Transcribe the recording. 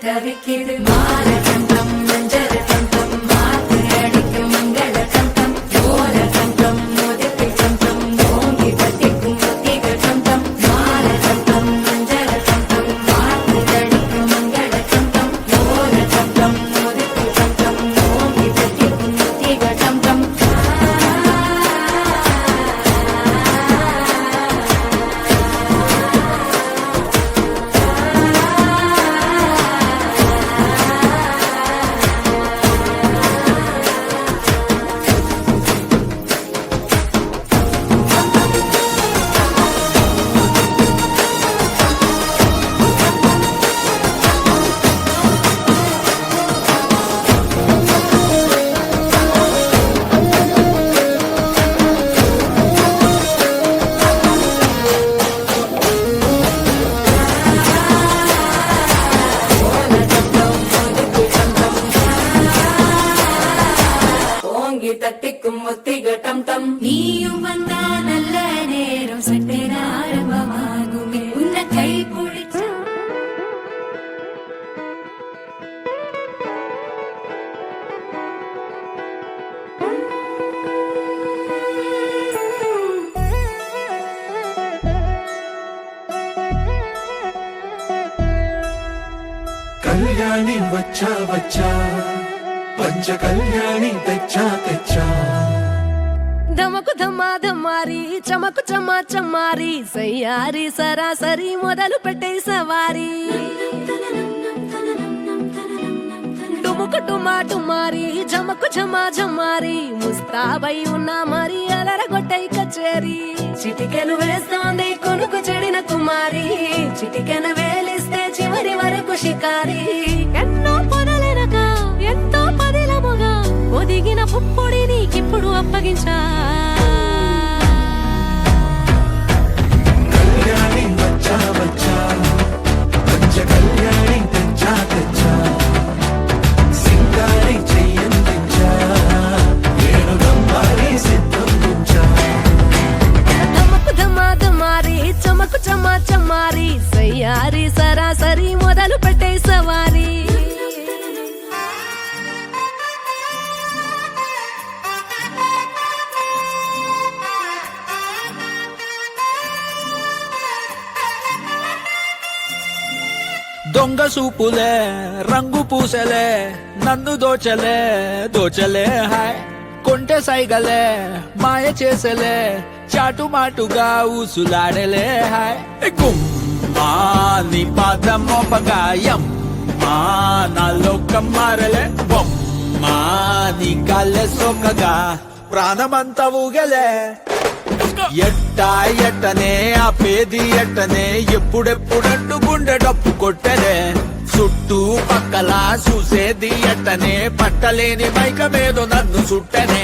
தவிக்கிது மாற கண்டம் மஞ்சள் கண்டம் மாத்து அடிக்கும் மங்கள கண்டம் ஓர கண்டம் மோதிக்கு கண்டம் ஓங்கி தட்டிக்கும் ஒத்திக கண்டம் மாற கண்டம் மஞ்சள் கண்டம் மாத்து அடிக்கும் மங்கள கண்டம் ஓர கண்டம் மோதிக்கு கண்டம் ஓங்கி தட்டிக்கும் ஒத்திக கண்டம் தட்டிக்கும் ஒத்திக டம் டம் நீயும் வந்தா நல்ல நேரம் சட்டென ஆரம்பமாகுமே உன்னை கை பிடிச்ச కళ్యాణి వచ్చా వచ్చా పంచ కళ్యాణి తెచ్చా తెచ్చా ధమకు ధమ్మా ధమ్మారి చమకు చమ్మా చమ్మారి సయ్యారి సరాసరి మొదలు పెట్టే సవారి డుముకు డుమా డుమారి జమకు ఝమా ఝమారి ముస్తాబై ఉన్నా మరి అలరగొట్టై కచేరి చిటికెను వేస్తోంది కొనుకు చెడిన కుమారి చిటికెను వేలిస్తే చివరి వరకు షికారి ఎన్నో పొదలెనక ఎంతో పదిలముగా ఒదిగిన పుప్పొడి నీకిప్పుడు అప్పగించా కళ్యాణి వచ్చా వచ్చా పంచ కళ్యాణి తెచ్చా తెచ్చా సింగారి చెయ్యందించా ఏడుగమ్మారి సిద్ధందించా ధమకు ధమ్మా ధమ్మారి చమకు చమ్మా చమ్మారి సయ్యారి సరాసరి మొదలు పెట్టే సవారి దొంగ సూపులే రంగు పూసలే నన్ను దోచలే దోచలే హాయ్ కొంటె సైగలే మాయ చేసలే చాటు మాటుగా ఊసులాడలే హాయ్ గుమ్మా నీ పాదం మోపగాయం మా నాలో కమ్మారలే బొమ్మా నీ కాళ్ళే సోకగా ప్రాణమంతా ఊగలే ఎట్టా ఎట్టనే ఆ పేది ఎట్టనే ఎప్పుడెప్పుడంటూ గుండె డప్పు కొట్టనే చుట్టూ పక్కల చూసేది ఎట్టనే పట్టలేని మైకమేదో నన్ను చుట్టనే